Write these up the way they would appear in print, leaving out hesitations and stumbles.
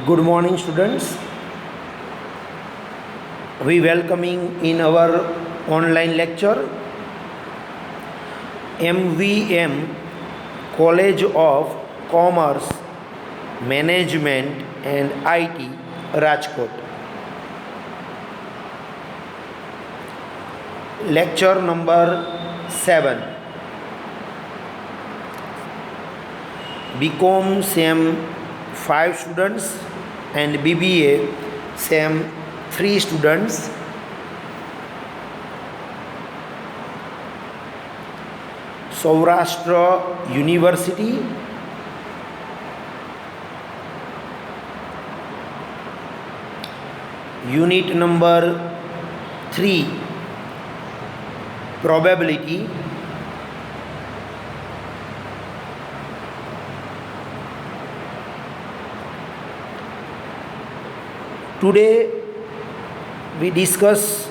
Good morning, students. We welcoming in our online lecture MVM College of Commerce, Management and IT, Rajkot. Lecture number 7. BCom SEM 5 students and BBA SEM 3 students. Saurashtra University, unit number 3, probability. Today we discuss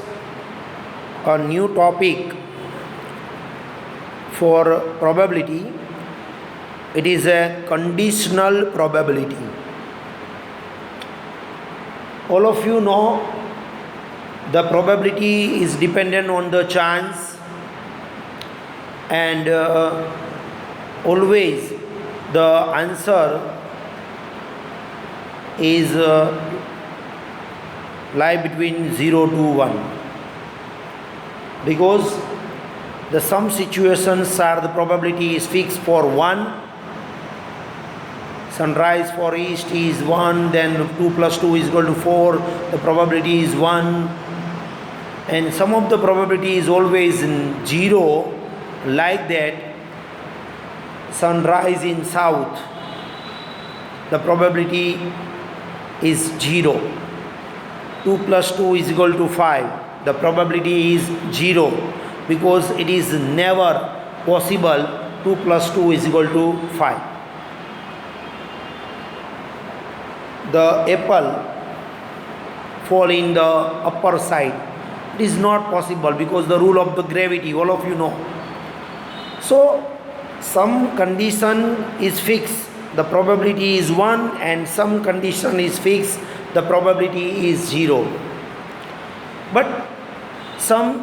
a new topic for probability. It is a conditional probability. All of you know the probability is dependent on the chance, and always the answer is lie between 0 to 1, because the some situations are the probability is fixed for 1. Sunrise for east is 1, then 2 plus 2 is equal to 4, the probability is 1. And some of the probability is always in 0, like that sunrise in south, the probability is 0. 2 plus 2 is equal to 5, the probability is 0, because it is never possible 2 plus 2 is equal to 5. The apple fall in the upper side, it is not possible because the rule of the gravity, all of you know. So some condition is fixed, the probability is 1, and some condition is fixed, the probability is 0. But some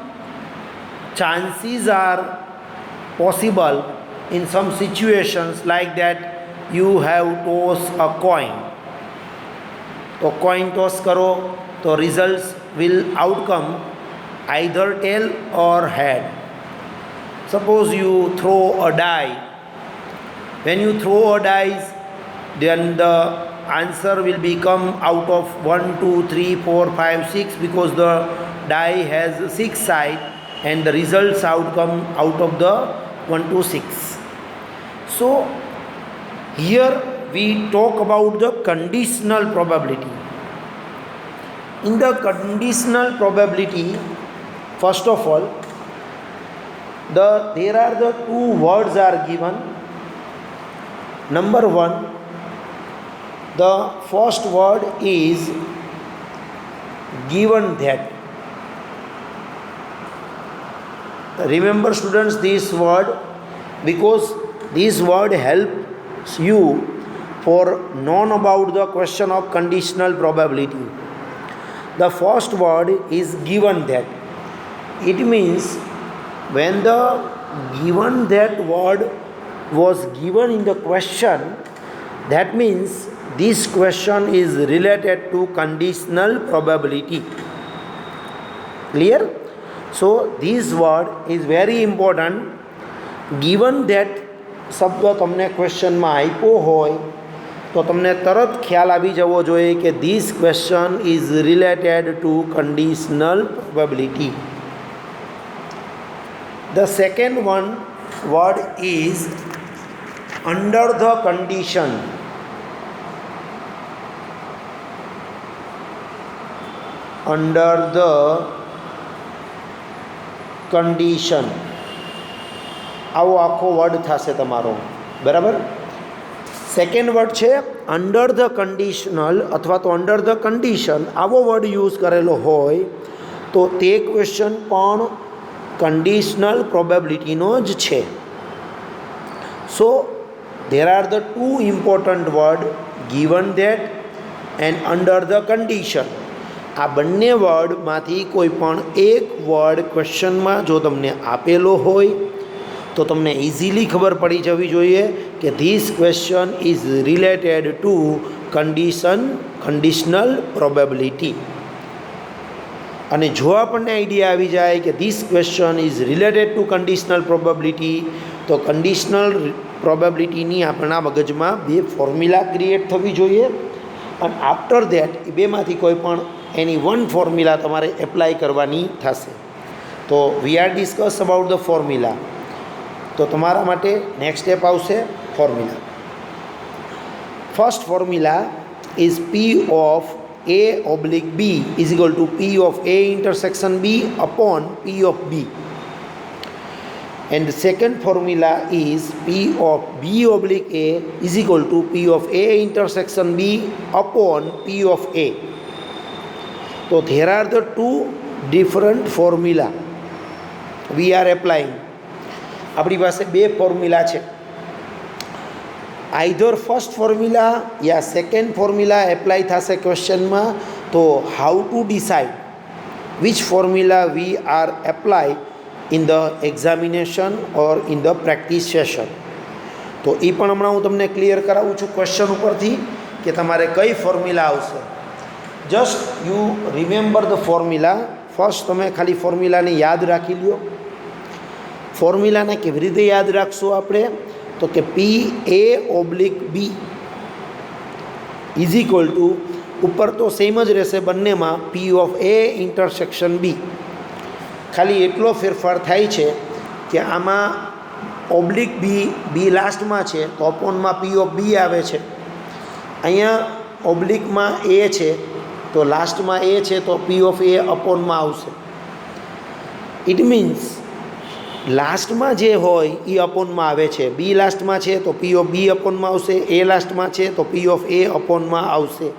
chances are possible in some situations, like that you have toss a coin. तो coin toss करो तो results will outcome either tail or head. Suppose you throw a die. When you throw a dice, then the answer will become out of 1, 2, 3, 4, 5, 6, because the die has 6 sides, and the results outcome out of the 1 to 6. So here we talk about the conditional probability. In the conditional probability, first of all, there are the 2 words are given. Number 1, the first word is given that. Remember, students, this word, because this word helps you for known about the question of conditional probability. The first word is given that. It means when the given that word was given in the question, that means this question is related to conditional probability. Clear? So this word is very important. Given that શબ્દ તમને ક્વેશ્ચનમાં આપ્યો હોય તો તમને તરત ખ્યાલ આવી જવો જોઈએ કે this question is related two conditional probability. The second one word is under the condition. Under the condition. આવો આખો વર્ડ થશે તમારો, બરાબર. સેકન્ડ વર્ડ છે અંડર ધ કન્ડિશનલ અથવા તો અંડર ધ કન્ડિશન. આવો વર્ડ યુઝ કરેલો હોય તો તે ક્વેશ્ચન પણ conditional probability નો જ છે. So there are the two important words given that and under the condition. આ બંને વર્ડમાંથી કોઈ પણ એક વર્ડ ક્વેશ્ચનમાં જો તમને આપેલો હોય તો તમને ઇઝીલી ખબર પડી જવી જોઈએ કે this question is related two conditional probability. અને જો આપણને આઈડિયા આવી જાય કે this question is related two conditional probability, તો કન્ડિશનલ પ્રોબેબિલિટીની આપણા મગજમાં બે ફોર્મ્યુલા ક્રિએટ થવી જોઈએ, અને આફ્ટર ધેટ એ બેમાંથી કોઈ પણ એની વન ફોર્મ્યુલા તમારે એપ્લાય કરવાની થશે. તો we are discuss about the formula. તો તમારા માટે નેક્સ્ટ સ્ટેપ આવશે formula. First formula is P of A oblique B is equal to P of A intersection B upon P of B. And the second formula is P of B oblique A is equal to P of A intersection B upon P of A. So there are the two different formula we are applying. આપણી પાસે બે formula છે. Either first formula યા second formula apply થશે ક્વેશ્ચનમાં. તો how to decide which formula we are apply in the examination or in the practice session. તો એ પણ હમણાં હું તમને ક્લિયર કરાવું છું ક્વેશ્ચન ઉપરથી કે તમારે કઈ ફોર્મ્યુલા આવશે. Just you remember the formula. First તમે ખાલી ફોર્મ્યુલાને યાદ રાખી લ્યો. ફોર્મ્યુલાને કેવી રીતે યાદ રાખશું આપણે? તો કે P A oblique B is equal to, ઉપર તો સેમ જ રહેશે બંનેમાં, પી ઓફ એ ઇન્ટરસેક્શન બી. ખાલી એટલો ફેરફાર થાય છે કે આમાં ઓબ્લિક બી લાસ્ટમાં છે તો અપોનમાં પી ઓફ બી આવે છે. અહીંયા ઓબ્લિકમાં એ છે તો લાસ્ટમાં એ છે તો પી ઓફ એ અપોનમાં આવશે. ઇટ મીન્સ લાસ્ટમાં જે હોય એ અપોનમાં આવે છે. બી લાસ્ટમાં છે તો પી ઓફ બી અપોનમાં આવશે, એ લાસ્ટમાં છે તો પી ઓફ એ અપોનમાં આવશે.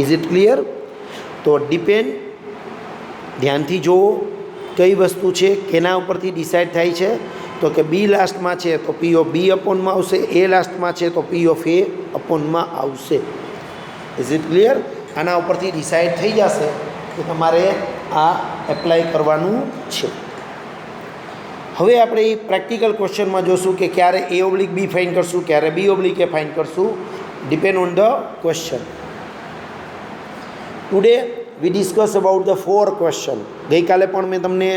Is it clear? તો ડિપેન્ડ, ધ્યાનથી જુઓ કઈ વસ્તુ છે, કેના ઉપરથી ડિસાઇડ થાય છે. તો કે બી લાસ્ટમાં છે તો પી ઓફ બી અપોનમાં આવશે, એ લાસ્ટમાં છે તો પી ઓફ એ અપોનમાં આવશે. Is it clear? આના ઉપરથી ડિસાઇડ થઈ જશે કે તમારે આ એપ્લાય કરવાનું છે. હવે આપણે એ પ્રેક્ટિકલ ક્વેશ્ચનમાં જોશું કે ક્યારે એ ઓબ્લિક બી ફાઇન કરશું, ક્યારે બી ઓબ્લિક એ ફાઇન કરશું, depend on the question. Today we discuss about the 4 question. ગઈકાલે પણ મેં તમને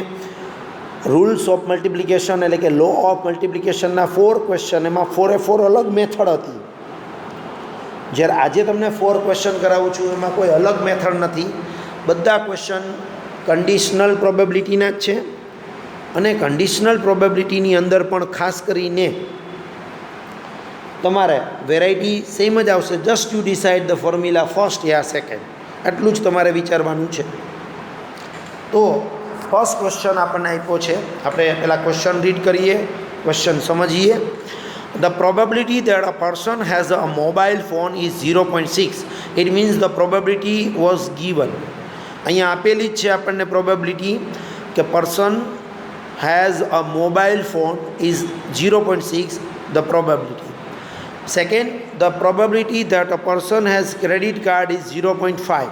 રૂલ્સ ઓફ મલ્ટિપ્લિકેશન એટલે કે લો ઓફ મલ્ટિપ્લિકેશનના 4 ક્વેશ્ચન, એમાં 4 એ 4 અલગ મેથડ હતી. જ્યારે આજે તમને 4 ક્વેશ્ચન કરાવું છું એમાં કોઈ અલગ મેથડ નથી. બધા ક્વેશ્ચન કન્ડિશનલ પ્રોબેબિલિટીના જ છે. અને કન્ડિશનલ પ્રોબેબિલિટીની અંદર પણ ખાસ કરીને તમારે વેરાયટી સેમ જ આવશે. Just you decide the formula first yeah second, એટલું જ તમારે વિચારવાનું છે. તો ફર્સ્ટ ક્વેશ્ચન આપણને આપ્યો છે, આપણે પહેલાં ક્વેશ્ચન રીડ કરીએ, ક્વેશ્ચન સમજીએ. The probability that a person has a mobile phone is 0.6. It means the probability was given. અહીંયા આપેલી જ છે આપણને પ્રોબેબિલિટી કે person has a mobile phone is 0.6 the probability. Second, the probability that a person has credit card is 0.5.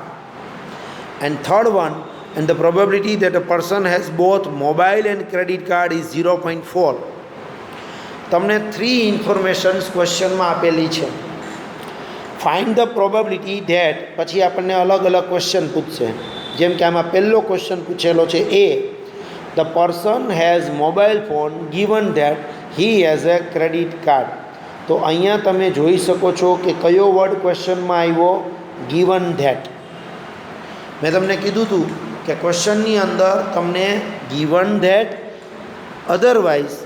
And third one, and the probability that a person has both mobile and credit card is 0.4. તમને 3 informations ક્વેશ્ચનમાં આપેલી છે. Find the probability that, પછી આપણને અલગ અલગ question પૂછશે. જેમ કે આમાં પહેલો ક્વેશ્ચન પૂછેલો છે એ, the person has mobile phone given that he has a credit card. તો અહીંયા તમે જોઈ શકો છો કે કયો વર્ડ ક્વેશ્ચનમાં આવ્યો? given that. મેં તમને કીધું હતું કે ક્વેશ્ચનની અંદર તમને given that, otherwise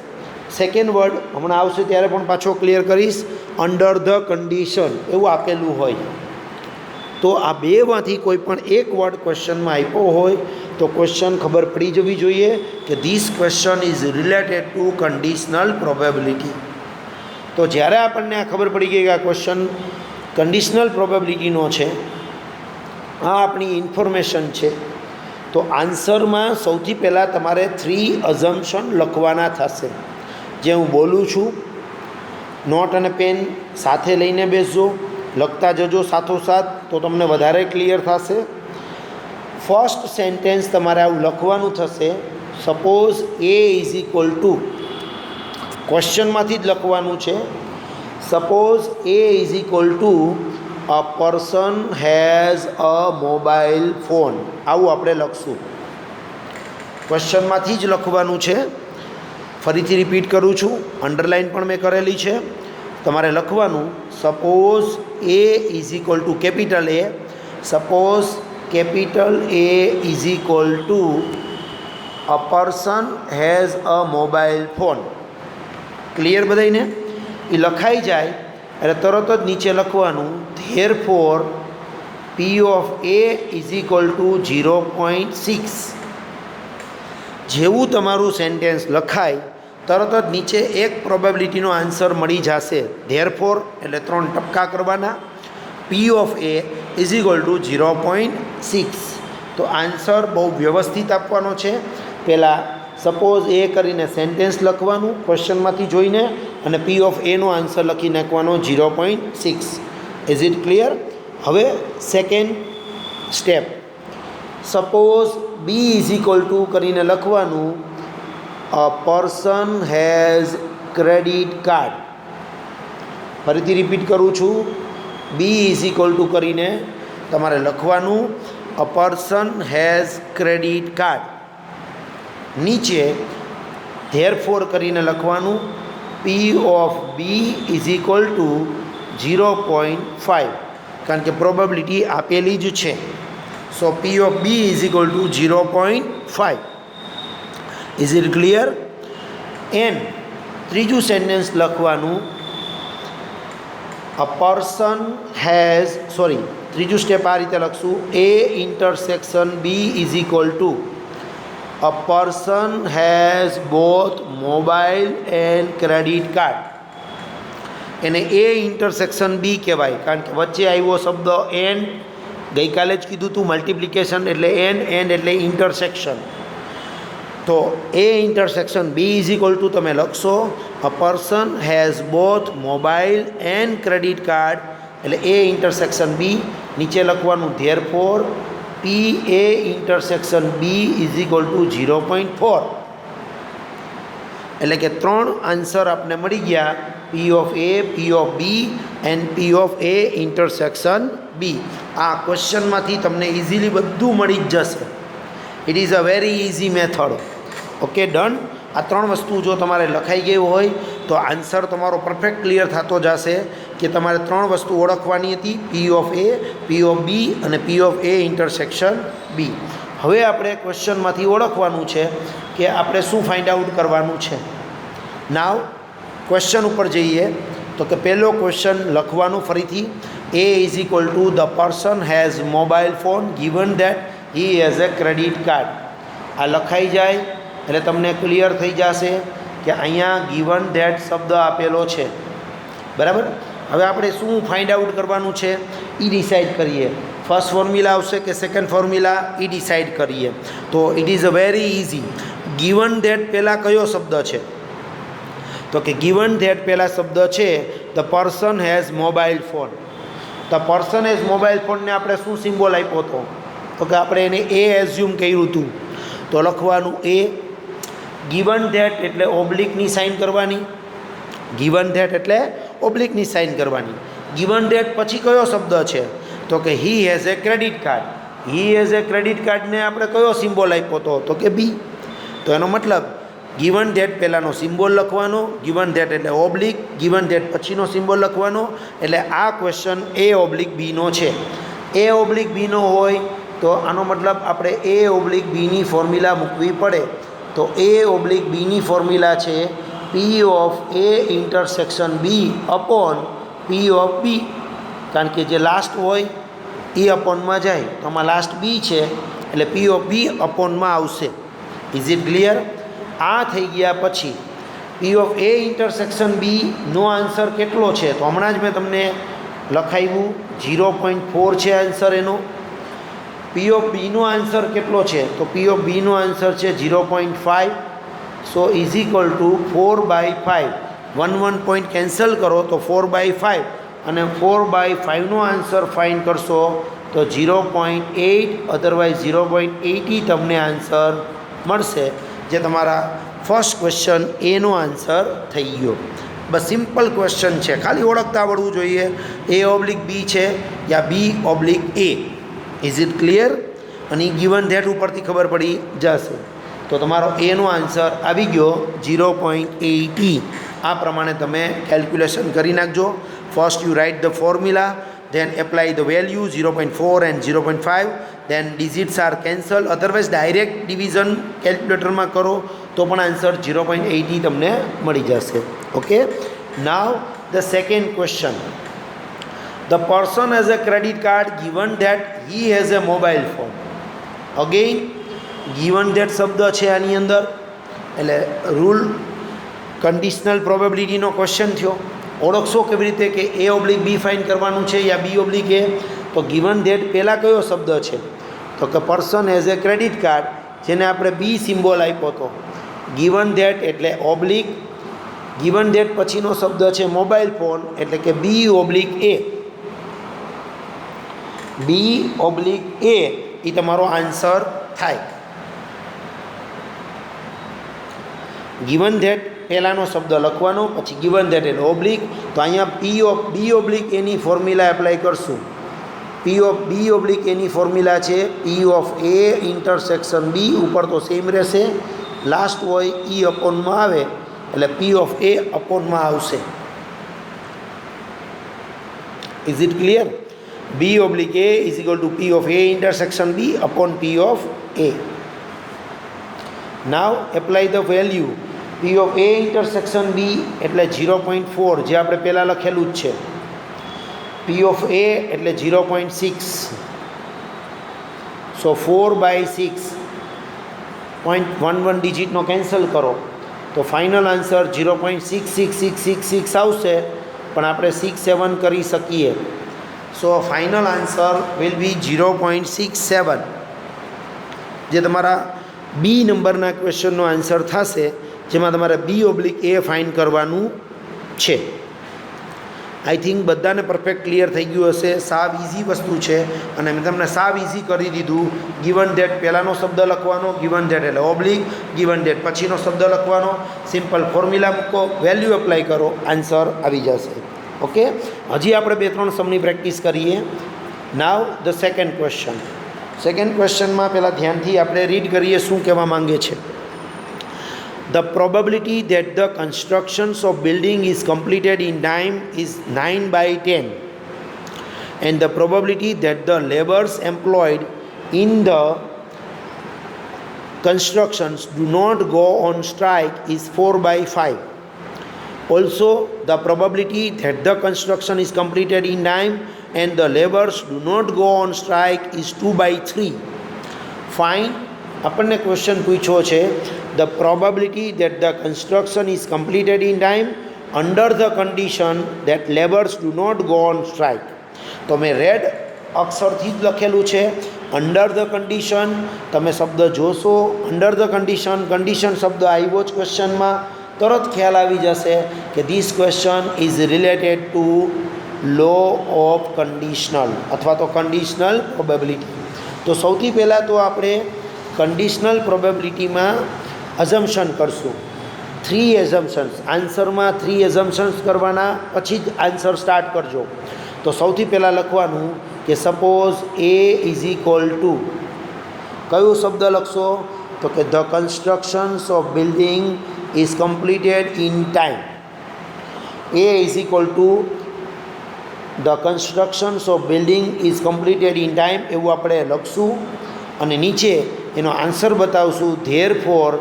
second word હમણાં આવશે ત્યારે પણ પાછો ક્લિયર કરીશ, અંડર ધ કન્ડિશન એવું આપેલું હોય. તો આ બેમાંથી કોઈ પણ એક વર્ડ ક્વેશ્ચનમાં આપ્યો હોય તો ક્વેશ્ચન ખબર પડી જવી જોઈએ કે this question is related two conditional probability. તો જ્યારે આપણને આ ખબર પડી ગઈ કે આ ક્વેશ્ચન કન્ડિશનલ પ્રોબેબિલિટીનો છે, આ આપણી ઇન્ફોર્મેશન છે, તો આન્સરમાં સૌથી પહેલાં તમારે 3 અઝમ્પશન લખવાના થશે. જે હું બોલું છું, નોટ અને પેન સાથે લઈને બેસજો, લખતા જજો સાથોસાથ, તો તમને વધારે ક્લિયર થશે. ફર્સ્ટ સેન્ટેન્સ તમારે આવું લખવાનું થશે. Suppose A is equal to, ક્વેશ્ચનમાંથી જ લખવાનું છે. Suppose A is equal to a person has a mobile phone. આવું આપણે લખશું. ક્વેશ્ચનમાંથી જ લખવાનું છે. ફરીથી રિપીટ કરું છું, અંડરલાઇન પણ મેં કરેલી છે. તમારે લખવાનું suppose A is equal to capital A. Suppose capital A is equal to a person has a mobile phone. Clear બધાઈને? એ લખાઈ જાય એટલે તરત જ નીચે લખવાનું therefore P of A is equal to 0.6. જેવું તમારું સેન્ટેન્સ લખાય તરત જ નીચે એક પ્રોબેબિલિટીનો આન્સર મળી જશે. ધેરફોર એટલે 3 ટપકા કરવાના. પી of A is equal to 0.6. તો આન્સર બહુ વ્યવસ્થિત આપવાનો છે. પહેલાં સપોઝ એ કરીને સેન્ટેન્સ લખવાનું ક્વેશ્ચનમાંથી જોઈને, અને પી ઓફ એનો આન્સર લખી નાખવાનો 0.6. Is it clear? હવે second step, suppose B is equal to કરીને લખવાનું a person has credit card. ફરીથી રિપીટ કરું છું, બી ઇઝ ઇક્વલ ટુ કરીને તમારે લખવાનું a person has credit card. નીચે ધેરફોર કરીને લખવાનું P of B is equal to 0.5, કારણ કે પ્રોબેબિલિટી આપેલી જ છે. So P of B is equal to 0.5. Is it clear? And ત્રીજું સેન્ટેન્સ લખવાનું અ પર્સન હેઝ, સોરી, ત્રીજું સ્ટેપ આ રીતે લખશું A intersection B is equal to a person has both mobile and credit card. એને A intersection બી કહેવાય, કારણ કે વચ્ચે આવ્યો શબ્દ એન્ડ. ગઈકાલે જ કીધું હતું મલ્ટિપ્લિકેશન એટલે એન્ડ એટલે ઇન્ટરસેક્શન. તો A intersection B is equal to તમે લખશો a person has both mobile and credit card, એટલે એ ઇન્ટરસેક્શન બી. નીચે લખવાનું therefore P A intersection B is equal to 0.4. એટલે કે 3 આન્સર આપને મળી ગયા, P of A, P of B and P of A intersection B. આ ક્વેશ્ચનમાંથી તમને ઇઝીલી બધું મળી જ જશે. It is a very easy method. Okay, done. આ 3 વસ્તુ જો તમારે લખાઈ ગઈ હોય તો આન્સર તમારો પરફેક્ટ ક્લિયર થતો જશે કે તમારે 3 વસ્તુ ઓળખવાની હતી, પી of A, P of B અને પી ઓફ એ ઇન્ટરસેક્શન બી. હવે આપણે ક્વેશ્ચનમાંથી ઓળખવાનું છે કે આપણે શું ફાઇન્ડ આઉટ કરવાનું છે. નાવ ક્વેશ્ચન ઉપર જઈએ તો કે પહેલો ક્વેશ્ચન લખવાનું ફરીથી A is equal to the person has mobile phone given that he has a credit card. આ લખાઈ જાય એટલે તમને ક્લિયર થઈ જશે કે અહીંયા ગિવન ધેટ શબ્દ આપેલો છે. બરાબર. હવે આપણે શું ફાઇન્ડ આઉટ કરવાનું છે એ ડિસાઇડ કરીએ. ફર્સ્ટ ફોર્મ્યુલા આવશે કે સેકન્ડ ફોર્મ્યુલા એ ડિસાઇડ કરીએ. તો it is a very easy. Given that પહેલાં કયો શબ્દ છે? તો કે ગિવન ધેટ પહેલાં શબ્દ છે the person has mobile phone. The person has mobile ફોનને આપણે શું સિમ્બોલ આપ્યો હતો? તો કે આપણે એને એ એઝ્યુમ કર્યું હતું. તો લખવાનું એ. ગિવન ધેટ એટલે ઓબ્લિકની સાઇન કરવાની. ગિવન ધેટ એટલે ઓબ્લિકની સાઇન કરવાની. ગિવન ધેટ પછી કયો શબ્દ છે? તો કે હી has a credit card. He has a credit કાર્ડને આપણે કયો સિમ્બોલ આપ્યો હતો? તો કે બી. તો એનો મતલબ ગિવન ધેટ પહેલાંનો સિમ્બોલ લખવાનો, ગિવન ધેટ એટલે ઓબ્લિક, ગિવન ધેટ પછીનો સિમ્બોલ લખવાનો. એટલે આ ક્વેશ્ચન એ ઓબ્લિક બીનો છે. એ ઓબ્લિક બીનો હોય તો આનો મતલબ આપણે એ ઓબ્લિક બીની ફોર્મ્યુલા મૂકવી પડે. તો એ ઓબ્લિક બીની ફોર્મ્યુલા છે P of A intersection B upon P of B. કારણ કે જે લાસ્ટ હોય એ અપોનમાં જાય, તો આમાં લાસ્ટ બી છે એટલે પી ઓફ બી અપોનમાં આવશે. Is it clear? આ થઈ ગયા પછી પી ઓફ એ ઇન્ટરસેક્શન બીનો આન્સર કેટલો છે? તો હમણાં જ મેં તમને લખાવ્યું 0.4 છે આન્સર એનો. પી ઓફ બીનો આન્સર કેટલો છે? તો પી ઓફ બીનો આન્સર છે 0.5. સો is equal to 4/5. 1 point cancel કરો તો 4/5. અને 4/5નો આન્સર ફાઇન્ડ કરશો તો 0.8 અધરવાઇઝ 0.80 તમને આન્સર મળશે, જે તમારા ફર્સ્ટ ક્વેશ્ચન એનો આન્સર થઈ ગયો. બસ સિમ્પલ ક્વેશ્ચન છે, ખાલી ઓળખતા આવડવું જોઈએ A/B છે યા B/A. Is it clear? અને ગિવન ધેટ ઉપરથી ખબર પડી જશે. તો તમારો એનો આન્સર આવી ગયો 0.80. આ પ્રમાણે તમે કેલ્ક્યુલેશન કરી નાખજો. First you write the formula, then apply the value 0.4 and 0.5, then digits are cancel, otherwise direct division કેલ્ક્યુલેટરમાં કરો તો પણ આન્સર 0.80 તમને મળી જશે. Okay, now the second question. The person has a credit card given that he has a mobile phone. Again given that શબ્દ છે આની અંદર, એટલે રૂલ કન્ડિશનલ પ્રોબેબિલિટીનો ક્વેશ્ચન થયો. ઓળખશો કેવી રીતે કે A/B ફાઇન્ડ કરવાનું છે યા B/A? તો ગિવન ધેટ પહેલાં કયો શબ્દ છે? તો કે person has a credit card, જેને આપણે B સિમ્બોલ આપ્યો હતો. ગિવન ધેટ એટલે ઓબ્લિક, ગિવન ધેટ પછીનો શબ્દ છે મોબાઈલ ફોન, એટલે કે B/A. B/A એ તમારો આન્સર થાય. ગિવન ધેટ પહેલાંનો શબ્દ લખવાનો, પછી ગિવન ધેટ એટલે ઓબ્લિક. તો અહીંયા B/Aની ફોર્મ્યુલા એપ્લાય કરશું. B/Aની ફોર્મ્યુલા છે P/A ઇન્ટરસેક્શન B. ઉપર તો સેમ રહેશે, લાસ્ટ હોય E અપોનમાં આવે એટલે P/A અપોનમાં આવશે. Is it clear? B/A is equal two P/A intersection B upon P/A. Now apply the value. P/A intersection B એટલે 0.4, જે આપણે પહેલાં લખેલું જ છે. P/A એટલે 0.6, સો 4/6, 0.11 ડિજિટનો કેન્સલ કરો તો ફાઇનલ આન્સર 0.66666 આવશે, પણ આપણે 6-7 કરી શકીએ. સો ફાઇનલ આન્સર વિલ બી 0.67, જે તમારા B નંબરના ક્વેશ્ચનનો આન્સર થશે, જેમાં તમારે B/A ફાઇન્ડ કરવાનું છે. આઈ થિંક બધાને પરફેક્ટ ક્લિયર થઈ ગયું હશે. સાવ ઇઝી વસ્તુ છે અને મેં તમને સાવ ઇઝી કરી દીધું. ગિવન ધેટ પહેલાંનો શબ્દ લખવાનો, ગિવન ધેટ એટલે ઓબ્લિક, ગિવન ધેટ પછીનો શબ્દ લખવાનો, સિમ્પલ ફોર્મ્યુલા મૂકો, વેલ્યુ એપ્લાય કરો, આન્સર આવી જશે. ઓકે, હજી આપણે 2-3 સમની પ્રેક્ટિસ કરીએ. Now the second question. Second ક્વેશ્ચનમાં પહેલાં ધ્યાનથી આપણે રીડ કરીએ શું કહેવા માંગે છે. The probability that the constructions of building is completed in time is 9/10, and the probability that the laborers employed in the constructions do not go on strike is 4/5. Also, the probability that the construction is completed in time and the laborers do not go on strike is 2/3. Find, આપણને question પૂછ્યો છે the probability that the construction is completed in time under the condition that laborers do not go on strike. તો મેં red અક્ષરથી જ લખેલું છે under the condition. તમે શબ્દ જોશો અંડર ધ કન્ડિશન, કન્ડિશન શબ્દ આવ્યો જ ક્વેશ્ચનમાં, તરત ખ્યાલ આવી જશે કે this question is related to law of conditional અથવા તો કન્ડિશનલ પ્રોબેબિલિટી. તો સૌથી પહેલાં તો આપણે કન્ડિશનલ પ્રોબેબિલિટીમાં અઝમ્પશન કરશું. 3 એઝમ્પશન્સ, આન્સરમાં 3 એઝમ્પશન્સ કરવાના, પછી જ આન્સર સ્ટાર્ટ કરજો. તો સૌથી પહેલાં લખવાનું કે suppose A is equal two, કયો શબ્દ લખશો? તો કે the constructions of building is completed in time. A is equal to the constructions of building is completed in time, એવું આપણે લખશું અને નીચે એનો આન્સર બતાવશું. Therefore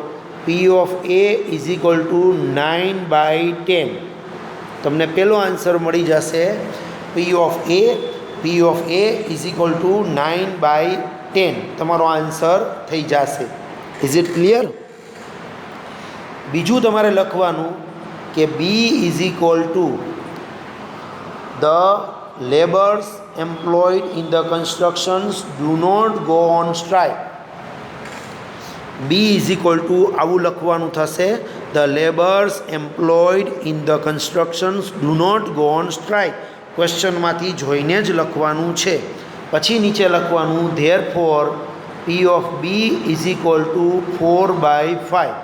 P/A is equal two 9/10. તમને પહેલો આન્સર મળી જશે P/A ઇઝ ઇક્વલ ટુ 9/10. તમારો આન્સર થઈ જશે. Is it clear? બીજું તમારે લખવાનું કે B is equal to the labours employed in the constructions do not go on strike. B is equal to આવું લખવાનું થશે, the labours employed in the constructions do not go on strike. ક્વેશ્ચનમાંથી જોઈને જ લખવાનું છે. પછી નીચે લખવાનું therefore P of B is equal to 4/5.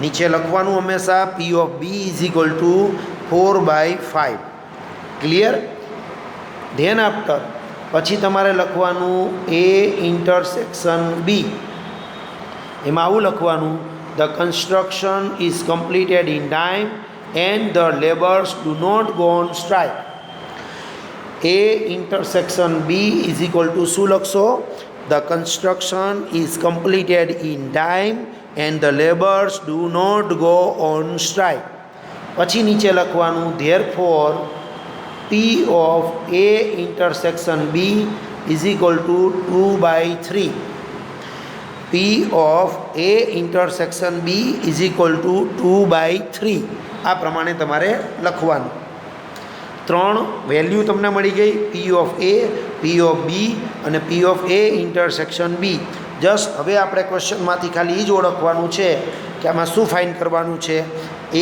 નીચે લખવાનું હંમેશા P of B is equal to 4/5. Clear? Then after પછી તમારે લખવાનું એ ઇન્ટરસેક્શન બી. એમાં આવું લખવાનું the construction is completed in time and the labours do not go on strike. A intersection B is equal to શું લખશો? The construction is completed in time and the labours do not go on strike. પછી નીચે લખવાનું therefore P of A intersection B is equal to 2/3. P of A intersection B is equal to 2/3. આ પ્રમાણે તમારે લખવાનું. 3 value તમને મળી ગઈ, પી of A, P of B અને P of A intersection B. Just હવે આપણે ક્વેશ્ચનમાંથી ખાલી એ જ ઓળખવાનું છે કે આમાં શું ફાઇન્ડ કરવાનું છે.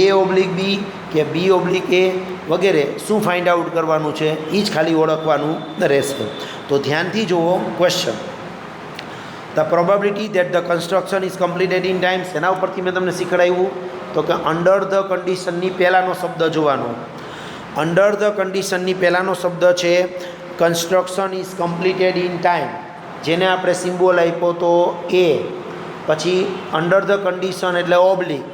એ ઓબ્લિક બી કે બી ઓબ્લિક એ વગેરે શું ફાઇન્ડ આઉટ કરવાનું છે એ જ ખાલી ઓળખવાનું રહેશે. તો ધ્યાનથી જુઓ question. The probability that the construction is completed in times. એના ઉપરથી મેં તમને શીખડાવ્યું તો કે અંડર ધ કન્ડિશનની પહેલાંનો શબ્દ જોવાનો. અંડર ધ કન્ડિશનની પહેલાંનો શબ્દ છે construction is completed in time, જેને આપણે સિમ્બોલ આપ્યો તો એ. પછી અંડર ધ કન્ડિશન એટલે ઓબ્લિક.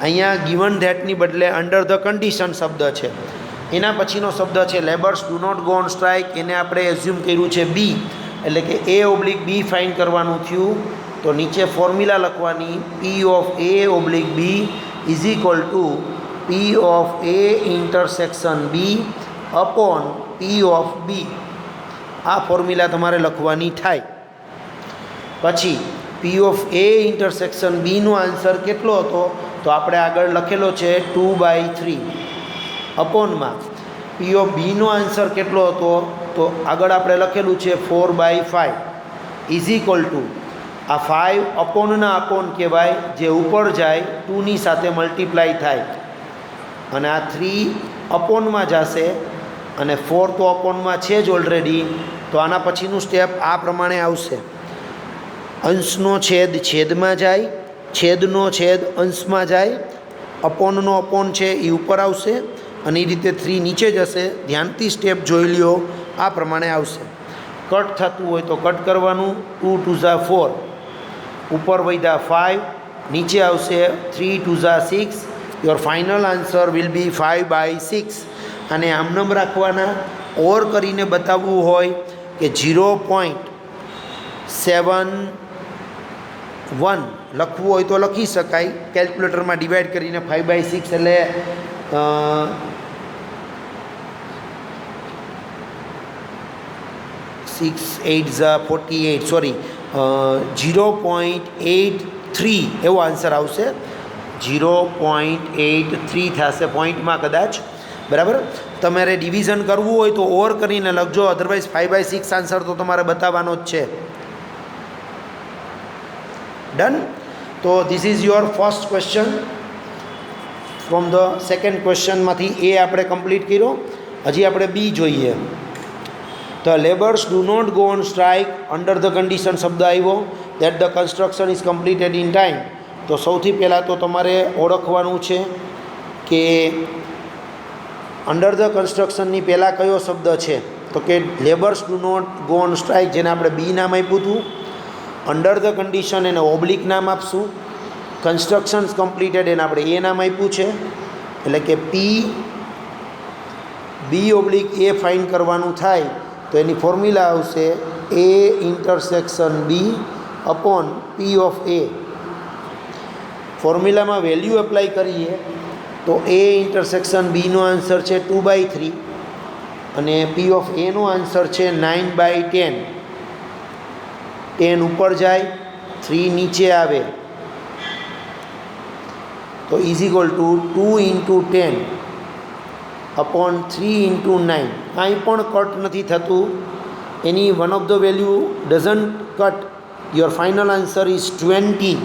અહીંયા ગિવન ધેટની બદલે અંડર ધ કન્ડિશન શબ્દ છે. એના પછીનો શબ્દ છે labours do not go on strike. એને આપણે એઝ્યુમ કર્યું છે બી, એટલે કે એ ઓબ્લિક બી ફાઇન્ડ કરવાનું થયું. તો નીચે ફોર્મ્યુલા લખવાની P of A oblique B is equal to P of A intersection B upon P of B. આ ફોર્મ્યુલા તમારે લખવાની થાય. પછી પી ઓફ એ ઇન્ટરસેક્શન બીનો આન્સર કેટલો હતો? તો આપણે આગળ લખેલો છે 2/3 અપોનમાં. પી ઓફ બીનો આન્સર કેટલો હતો? તો આગળ આપણે લખેલું છે 4/5 ઇઝ ઇક્વલ ટુ આ 5 અપોનના અપોન કહેવાય, જે ઉપર જાય 2ની સાથે મલ્ટીપ્લાય થાય, અને આ 3 અપોનમાં જશે અને 4 તો અપોનમાં છે જ ઓલરેડી. તો આના પછીનું સ્ટેપ આ પ્રમાણે આવશે. અંશનો છેદ છેદમાં જાય, છેદનો છેદ અંશમાં જાય, અપોનનો અપોન છે એ ઉપર આવશે અને એ રીતે 3 નીચે જશે. ધ્યાનથી સ્ટેપ જોઈ લ્યો, આ પ્રમાણે આવશે. કટ થતું હોય તો કટ કરવાનું. 2 2 ઝા 4, ઉપર વધ્યા 5, નીચે આવશે 3 2 Jha 6. Your final answer will be 5/6. અને આમનામ રાખવાના. ઓર કરીને બતાવવું હોય કે 0.71 લખવું હોય તો લખી શકાય. કેલ્ક્યુલેટરમાં ડિવાઈડ કરીને 5/6 એટલે 6 8 ઝા 48, સોરી 0.83 એવો આન્સર આવશે. 0.83 થશે પોઈન્ટમાં કદાચ. બરાબર? તમારે ડિવિઝન કરવું હોય તો ઓવર કરીને લખજો, અધરવાઇઝ 5/6 આન્સર તો તમારે બતાવવાનો જ છે. ડન? તો this is your first question from the second ક્વેશ્ચનમાંથી એ આપણે કમ્પ્લીટ કર્યો. હજી આપણે બી જોઈએ. The labours do not go on strike under the condition શબ્દ આવ્યો that the construction is completed in time. તો સૌથી પહેલાં તો તમારે ઓળખવાનું છે કે અંડર ધ કન્સ્ટ્રક્શનની પહેલાં કયો શબ્દ છે? તો કે labours do not go on strike, જેને આપણે બી નામ આપ્યું હતું. અંડર ધ કન્ડિશન એને ઓબ્લિક નામ આપશું. કન્સ્ટ્રક્શન્સ કમ્પ્લીટેડ એને આપણે એ નામ આપ્યું છે. એટલે કે પી બી ઓબ્લિક એ ફાઇન્ડ કરવાનું થાય તો એની ફોર્મ્યુલા આવશે A intersection B upon P of A. ફોર્મ્યુલામાં વેલ્યુ એપ્લાય કરીએ તો એ ઇન્ટરસેક્શન બીનો આન્સર છે 2/3 અને પી ઓફ એનો આન્સર છે 9/10. 10 ઉપર જાય, 3 નીચે આવે તો ઇઝ ઇક્વલ ટુ 2 × 10 અપોન 3 × 9. કાંઈ પણ કટ નથી થતું. એની one of the value doesn't cut. Your final answer is 20.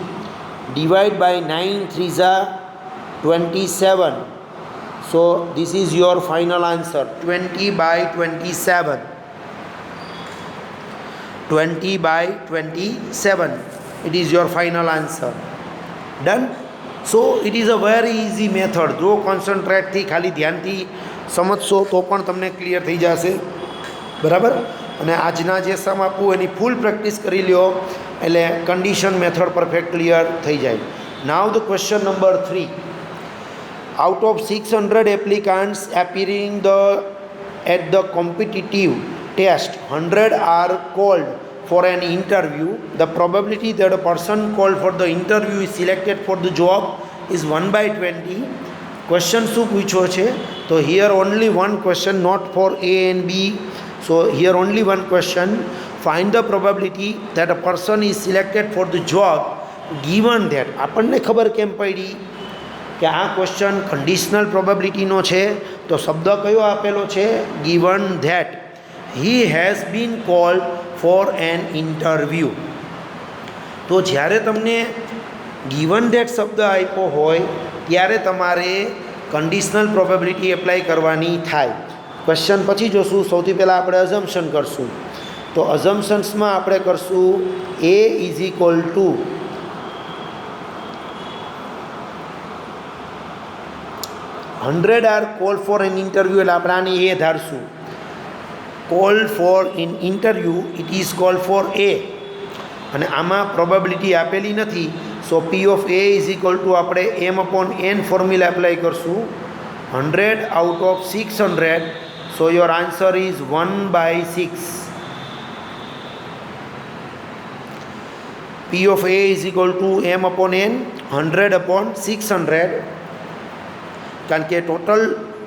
Divide by 9 3 ઝા 27. So this is your final answer, 20 by 27. 20 by 27. It is your final answer. Done? So it is a very easy method. જો કોન્સન્ટ્રેટથી ખાલી ધ્યાનથી સમજશો તો પણ તમને clear થઈ જશે, બરાબર. અને આજના જે સમ આપવું એની ફૂલ પ્રેક્ટિસ કરી લ્યો એટલે કન્ડિશન મેથડ પરફેક્ટ ક્લિયર થઈ જાય. નાવ the question number 3. Out of 600 applicants appearing at the competitive test, 100 are called for an interview. The probability that a person called for the interview is selected for the job is 1 by 20. Question શું પૂછ્યો છે? તો here only one question, not for A and B. So here only one question. Find the probability that a person is selected for the job given that. આપણને ખબર કેમ પડી કે આ ક્વેશ્ચન કન્ડિશનલ પ્રોબેબિલિટીનો છે? તો શબ્દ કયો આપેલો છે? Given that he has been called for an interview. તો જ્યારે તમને ગિવન ધેટ શબ્દ આપ્યો હોય ત્યારે તમારે કન્ડિશનલ પ્રોબેબિલિટી એપ્લાય કરવાની થાય. ક્વેશ્ચન પછી જોશું. સૌથી પહેલાં આપણે અઝમ્પશન કરશું. તો અઝમ્પશન્સમાં આપણે કરશું A is equal to 100 are call for an interview, એટલે આપણે આની એ ધારશું. Call for in interview it is call for A, અને આમાં પ્રોબેબિલિટી આપેલી નથી. So P of A is equal to આપણે M/N ફોર્મ્યુલા એપ્લાય કરશું. 100 out of 600. So your answer is 1 by 6. P of A is equal to M/N 100/600. કારણ કે total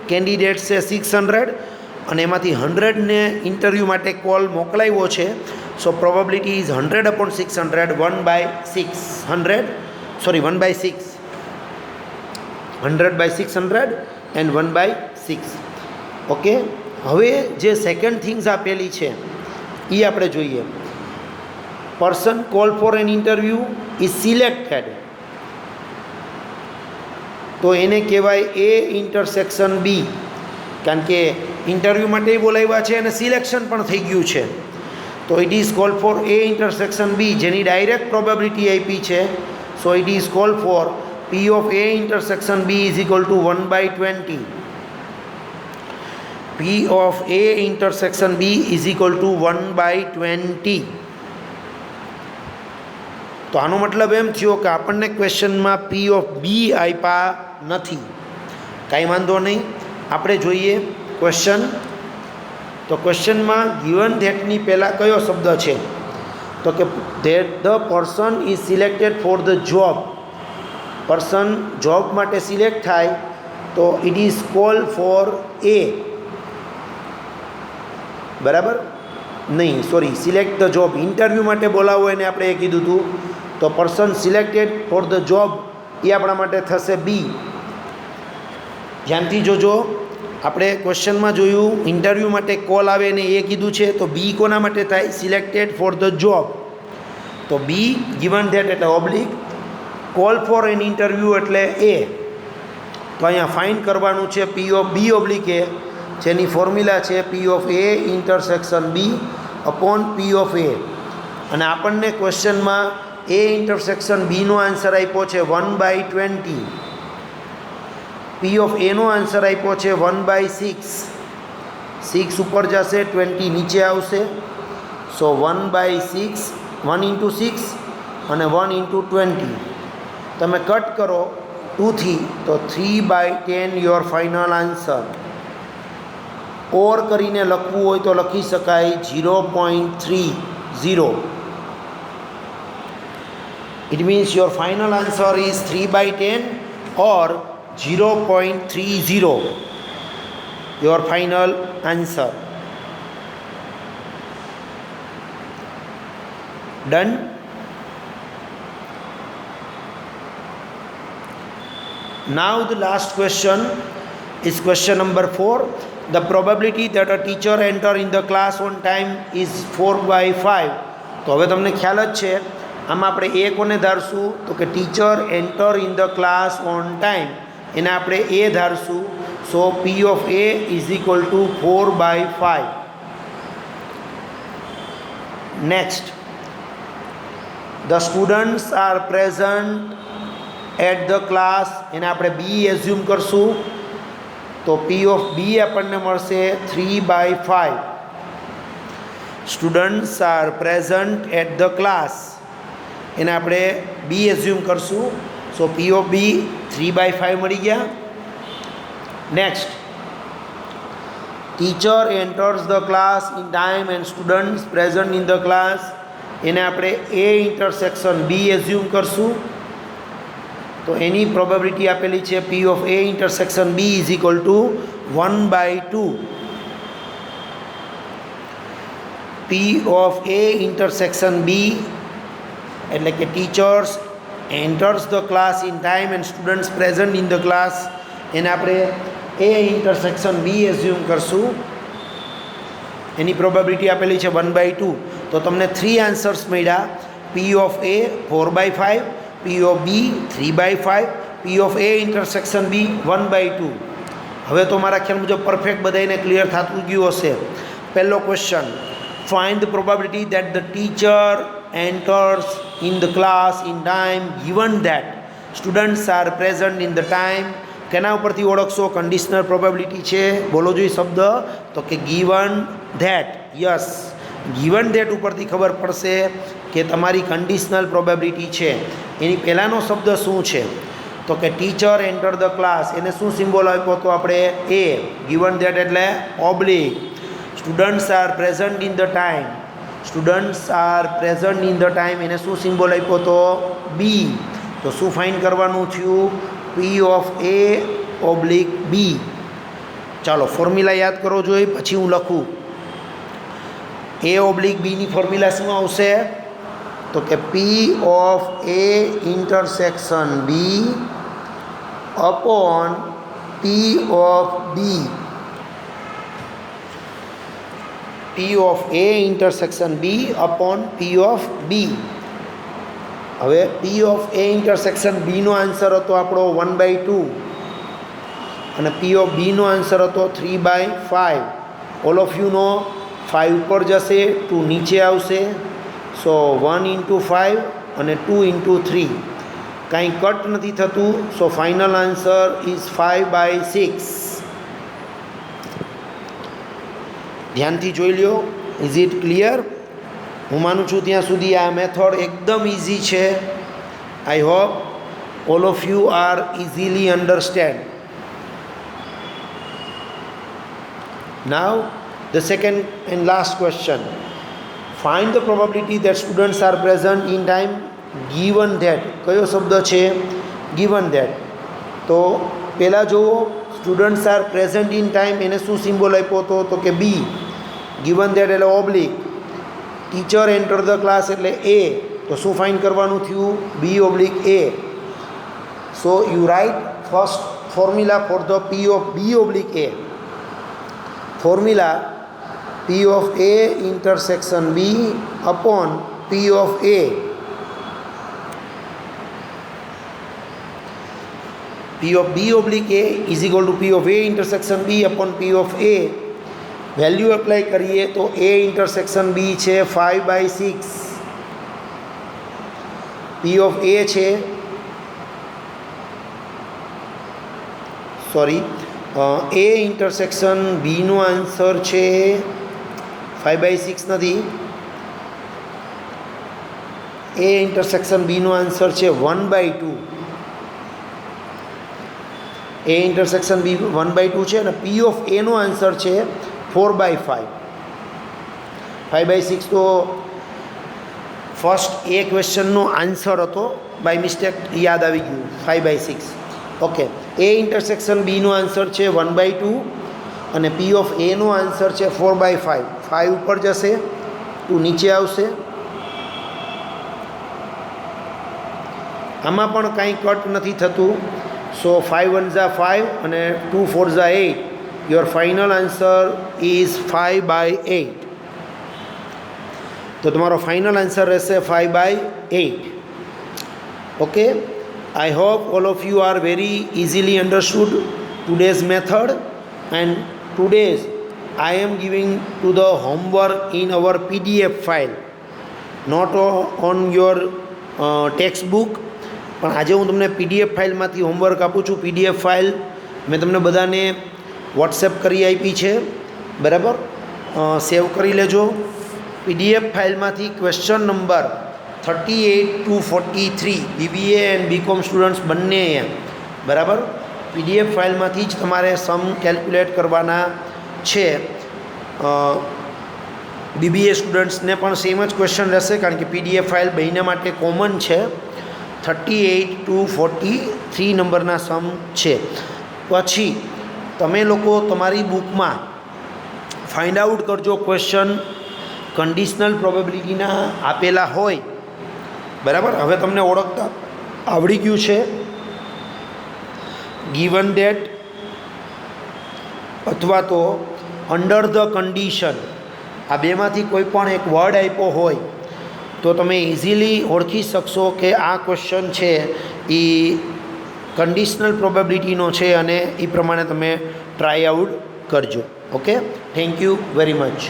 candidates છે 600 અને એમાંથી 100ને ઇન્ટરવ્યૂ માટે કોલ મોકલાવ્યો છે. So probability is 100/600, 1 by 600, sorry 1 by 6, 100/600 and 1 by 6. Okay, હવે જે સેકન્ડ થિંગ્સ આપેલી છે એ આપણે જોઈએ. Person call for an interview is selected, તો એને કહેવાય A ઇન્ટરસેક્શન B. કારણ કે ઇન્ટરવ્યૂ માટે બોલાવ્યા છે અને સિલેક્શન પણ થઈ ગયું છે. તો it is call for A intersection B, જેની ડાયરેક્ટ પ્રોબેબિલિટી આપી છે. So it is call four P of A intersection B is equal two 1 by 20. P of A intersection B is equal two 1 by 20. તો આનો મતલબ એમ થયો કે આપણને ક્વેશ્ચનમાં P of B આપ્યા નથી. કાંઈ વાંધો નહીં, આપણે જોઈએ ક્વેશ્ચન. તો ક્વેશ્ચનમાં ગિવન ધેટની પહેલાં કયો શબ્દ છે? તો કે that the person is selected for the job. Person job માટે સિલેક્ટ થાય તો it is call for A, બરાબર? નહીં, sorry, select the job. Interview માટે બોલાવો એને આપણે એ કીધું હતું. તો person selected for the job એ આપણા માટે થશે B. ધ્યાનથી જોજો, આપણે ક્વેશ્ચનમાં જોયું ઇન્ટરવ્યૂ માટે કોલ આવે ને એ કીધું છે. તો B કોના માટે થાય? Selected for the job. તો B ગિવન ધેટ એટલે oblique, call for an interview એટલે A. તો અહીંયા ફાઇન્ડ કરવાનું છે P of B oblique A, જેની ફોર્મ્યુલા છે P of A intersection B upon P of A. અને આપણને ક્વેશ્ચનમાં A ઇન્ટરસેક્શન Bનો આન્સર આપ્યો છે 1 by 20. P ઓફ Aનો આન્સર આપ્યો છે 1 by 6. 6 ઉપર જશે, 20 નીચે આવશે. સો 1 by 6, 1 into 6 અને 1 into 20. તમે કટ કરો 2થી તો 3 by 10 યોર ફાઇનલ આન્સર. ઓર કરીને લખવું હોય તો લખી શકાય 0.30. It means your final answer is 3 by 10 or 0.30. Your final answer. Done? Now the last question is question number 4. The probability that a teacher enter in the class on time is 4 by 5. તો હવે તમને ખ્યાલ જ છે આમાં આપણે એ કોને ધારશું? તો કે teacher enter in the class on time, એને આપણે એ ધારશું. So P of A is equal to 4 by 5. Next, the students are present at the class. એને આપણે B એઝ્યુમ કરશું તો P of B આપણને મળશે 3 by 5. Students are present at the class, એને આપણે B એઝ્યુમ કરશું. સો P of B 3 by 5 મળી ગયા. Next, teacher enters the class in time and students present in the class, એને આપણે A ઇન્ટરસેક્શન B એઝ્યુમ કરશું. તો એની પ્રોબેબિલિટી આપેલી છે P of A intersection B is equal two 1 by 2. P of A intersection B એટલે કે teachers enters the class in time and students present in the class, એને આપણે A intersection B assume કરશું. એની probability આપેલી છે 1 by 2. તો તમને 3 answers મળ્યા. P of A 4 by 5, P of B 3 by 5, P of A intersection B 1 by 2. હવે તો મારા ખ્યાલ મુજબ પરફેક્ટ બધાને ક્લિયર થતું ગયું હશે. પહેલો question, find the probability that the teacher enters in the class in time given that students are present in the time. કેના ઉપરથી ઓળખશો? કન્ડિશનલ પ્રોબેબિલિટી છે. બોલો જોઈએ શબ્દ, તો કે given that. Yes, given that ઉપરથી ખબર પડશે કે તમારી કન્ડિશનલ પ્રોબેબિલિટી છે. એની પહેલાંનો શબ્દ શું છે? તો કે ટીચર એન્ટર ધ ક્લાસ, એને શું સિમ્બોલ આપ્યો હતો આપણે? A. ગિવન ધેટ એટલે oblique. Students are present in the time, students are present in the time, એને શું સિમ્બોલ આપ્યો હતો? B. તો શું ફાઇન્ડ કરવાનું થયું? P of A oblique B. ચાલો ફોર્મ્યુલા યાદ કરો જોઈએ, પછી હું લખું. A ઓબ્લિક Bની ફોર્મ્યુલા શું આવશે? તો કે P of A intersection B upon P of B. P of A intersection B upon P of B. હવે P of A ઇન્ટરસેક્શન Bનો આન્સર હતો આપણો 1 by 2 અને P of Bનો આન્સર હતો 3 by 5. All of you know 5 ઉપર જશે, 2 નીચે આવશે. સો 1 into 5 અને 2 into 3, કાંઈ કટ નથી થતું. સો ફાઇનલ આન્સર ઇઝ 5 by 6. ધ્યાનથી જોઈ લ્યો. Is it clear? હું માનું છું ત્યાં સુધી આ મેથડ એકદમ ઇઝી છે. I hope all of you are easily understand. Now the second and last question, find the probability that students are present in time given that. કયો શબ્દ છે? Given that. તો પહેલાં જુઓ, students are present in time, એને શું symbol આપ્યો હતો? તો કે B. ગિવન ધેટ એટલે oblique. Teacher enter the class એટલે A. તો શું ફાઇન્ડ કરવાનું થયું? B oblique A. So you write first formula for the P of B oblique A. Formula P of A intersection B upon P of A. P of B oblique A is equal to P of A intersection B upon P of A. Value apply કરીએ તો A intersection B છે 5 by 6. P of A છે A intersection Bનો answer છે 5 by 6 નથી. A intersection Bનો answer છે 1 by 2. A intersection B 1 by 2 છે અને P of A નો આન્સર છે 4 by 5. 5 by 6 તો ફર્સ્ટ એ ક્વેશ્ચનનો આન્સર હતો, બાય મિસ્ટેક યાદ આવી ગયું. 5 by 6. ઓકે, A ઇન્ટરસેક્શન Bનો આન્સર છે 1 by 2 અને P of A નો આન્સર છે 4 by 5. 5 ઉપર જશે, 2 નીચે આવશે. આમાં પણ કાંઈ કટ નથી થતું. સો 5 1 ઝા 5 અને 2 4 Jha 8. Your final answer is 5 by 8. તો તમારો ફાઇનલ આન્સર રહેશે 5 by 8. Okay, I hope all of you are very easily understood today's method, and today's I am giving to the homework in our PDF file, not on your textbook. પણ આજે હું તમને PDF ફાઇલમાંથી homework આપું છું. PDF file મેં તમને બધાને WhatsApp કરી આપી છે, બરાબર? સેવ કરી લેજો. PDF ફાઇલમાંથી question number 38 to 43 BBA and BCom students બંને, બરાબર? PDF ફાઇલમાંથી જ તમારે સમ કેલ્ક્યુલેટ કરવાના છે. BBA સ્ટુડન્ટ્સને પણ સેમ જ ક્વેશ્ચન રહેશે, કારણ કે PDF ફાઇલ બંને માટે કોમન છે. 38 to 43 નંબરના સમ છે. પછી તમે લોકો તમારી બુકમાં ફાઇન્ડ આઉટ કરજો ક્વેશ્ચન કન્ડિશનલ પ્રોબેબિલિટીના આપેલા હોય, બરાબર? હવે તમને ઓળખતા આવડી ગયું છે. ગિવન ડેટ અથવા તો અંડર ધ કન્ડિશન, આ બેમાંથી કોઈ પણ એક વર્ડ આપ્યો હોય તો તમે ઇઝીલી ઓળખી શકશો કે આ ક્વેશ્ચન છે એ કન્ડિશનલ પ્રોબેબિલિટીનો છે, અને એ પ્રમાણે તમે ટ્રાય આઉટ કરજો. Okay, thank you very much.